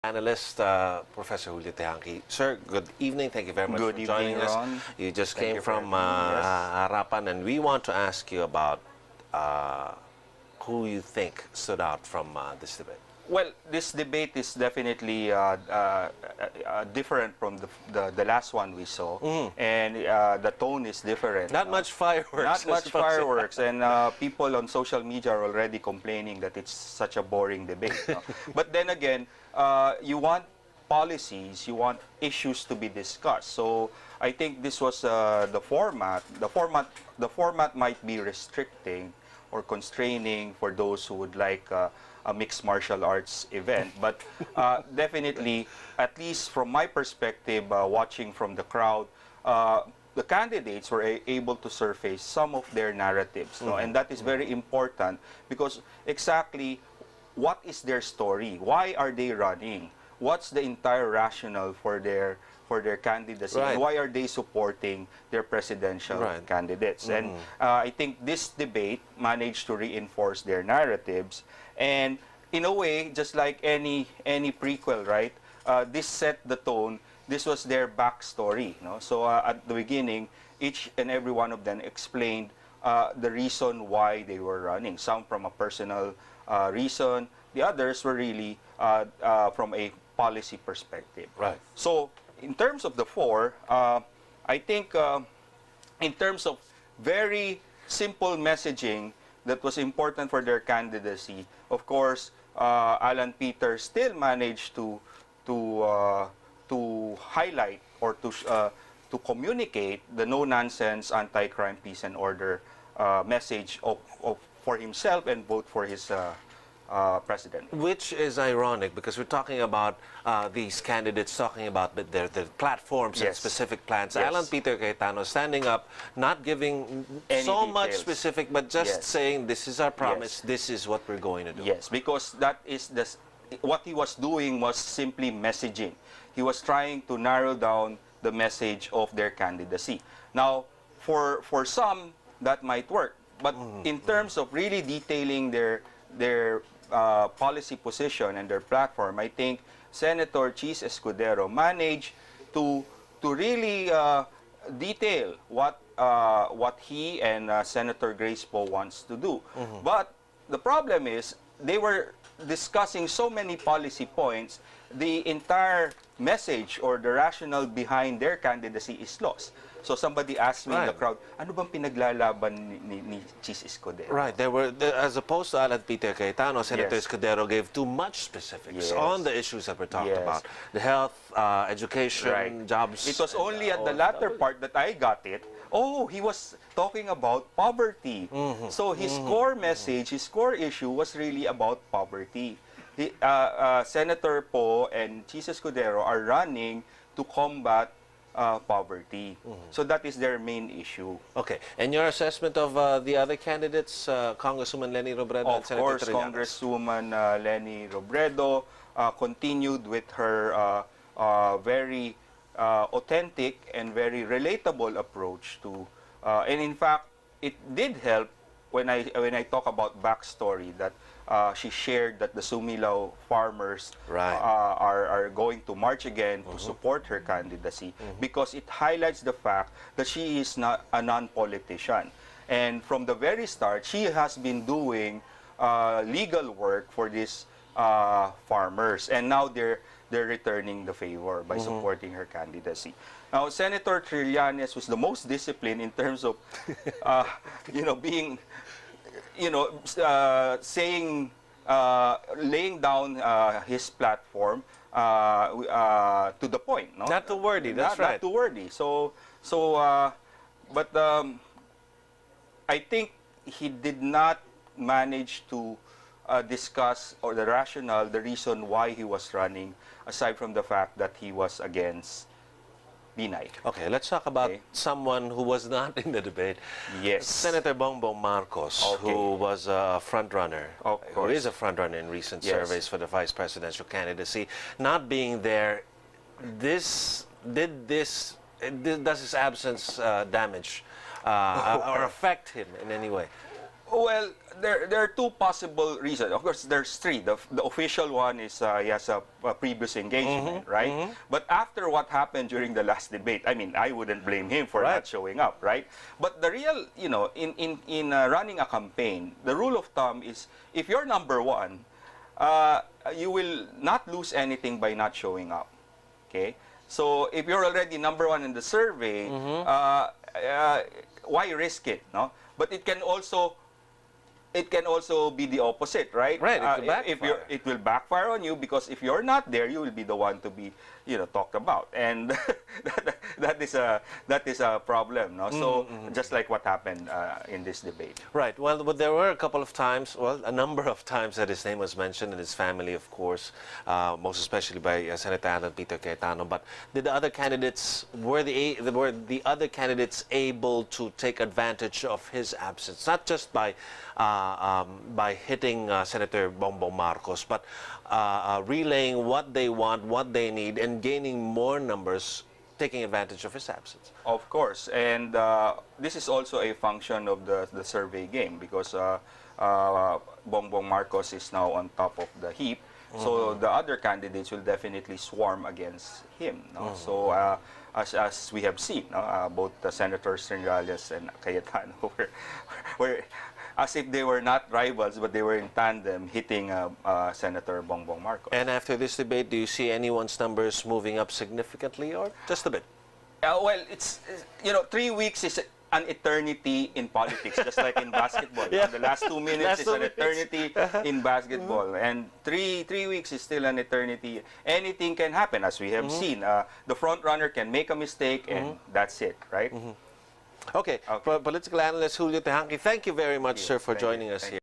Analyst, Professor Julio Teehankee. Sir, good evening. Thank you very much Good for joining evening, us. Ron. You just Thank came you for from having me. Yes. Harapan, and we want to ask you about who you think stood out from this debate. Well, this debate is definitely different from the last one we saw, and the tone is different. Not much fireworks. Not much fireworks, and people on social media are already complaining that it's such a boring debate. No? But then again, you want policies, you want issues to be discussed. So I think this was the format. The format might be restricting or constraining for those who would like a mixed martial arts event. But definitely, at least from my perspective, watching from the crowd, the candidates were able to surface some of their narratives. No? And that is very important because exactly what is their story? Why are they running? What's the entire rationale for their candidacy? Right. And why are they supporting their presidential candidates? And I think this debate managed to reinforce their narratives. And in a way, just like any prequel, right? This set the tone. This was their backstory. No? So at the beginning, each and every one of them explained the reason why they were running. Some from a personal reason. The others were really from a policy perspective. Right. So in terms of the four, I think in terms of very simple messaging that was important for their candidacy, of course, Alan Peter still managed to highlight or to communicate the no-nonsense anti-crime, peace and order message for himself and vote for his president. Which is ironic because we're talking about these candidates talking about their platforms and specific plans. Yes. Alan Peter Cayetano standing up, not giving Any so much details. specific, but just saying this is our promise, Yes. this is what we're going to do. Yes, because that is what he was doing was simply messaging. He was trying to narrow down the message of their candidacy. Now, for some, that might work. But in terms of really detailing their policy position and their platform, I think Senator Chis Escudero managed to really detail what he and Senator Grace Poe wants to do. But the problem is they were discussing so many policy points, the entire message or the rationale behind their candidacy is lost. So somebody asked me in the crowd, ano bang pinaglalaban ni Chis Escudero? Right. As opposed to Alan Peter Cayetano, Senator Escudero gave too much specifics on the issues that were talked about. The health, education, jobs. It was only at the latter part that I got it. Oh, he was talking about poverty. So his core message, his core issue was really about poverty. Senator Poe and Chis Escudero are running to combat poverty. So that is their main issue. Okay. And your assessment of the other candidates, Congresswoman Leni Robredo and Senator Of course, Trillanes? Congresswoman Leni Robredo continued with her very authentic and very relatable approach to, and in fact, it did help when I talk about backstory that she shared that the Sumilaw farmers are going to march again to support her candidacy because it highlights the fact that she is not a non-politician. And from the very start, she has been doing legal work for these farmers. And now they're returning the favor by supporting her candidacy. Now, Senator Trillanes was the most disciplined in terms of, being, saying, laying down his platform to the point. No? Not too wordy, that's right. Not too wordy. But I think he did not manage to discuss or the rationale, the reason why he was running, aside from the fact that he was against Binay. Okay, let's talk about someone who was not in the debate. Yes. Senator Bongbong Marcos, who was a front-runner, who is a front-runner in recent surveys for the vice presidential candidacy. Not being there, does his absence damage or affect him in any way? Well, there are two possible reasons. Of course, there's three. The official one is he has a previous engagement, right? But after what happened during the last debate, I mean, I wouldn't blame him for not showing up, right? But the real, you know, in running a campaign, the rule of thumb is if you're number one, you will not lose anything by not showing up. Okay? So if you're already number one in the survey, why risk it? No? But it can also be the opposite, right? Right. It will backfire on you, because if you're not there, you will be the one to be, you know, talked about, and that is a problem, no? So just like what happened in this debate. Right. Well, but there were a couple of times, well, a number of times that his name was mentioned, and his family, of course, most especially by Senator Alan Peter Cayetano. But did the other candidates were the other candidates able to take advantage of his absence, not just by hitting Senator Bongbong Marcos, but relaying what they want, what they need, and gaining more numbers, taking advantage of his absence? Of course, and this is also a function of the survey game, because Bongbong Marcos is now on top of the heap, so the other candidates will definitely swarm against him. No? So as we have seen, both Senators Tringales and Cayetano were as if they were not rivals, but they were in tandem hitting Senator Bongbong Marcos. And after this debate, do you see anyone's numbers moving up significantly, or just a bit? Well, it's, you know, 3 weeks is an eternity in politics, just like in basketball. Yeah. The last 2 minutes is an eternity in basketball, and three weeks is still an eternity. Anything can happen, as we have seen. The front runner can make a mistake, and that's it, right? Okay. Political analyst Julio Teehankee, thank you very much, sir, for joining us here.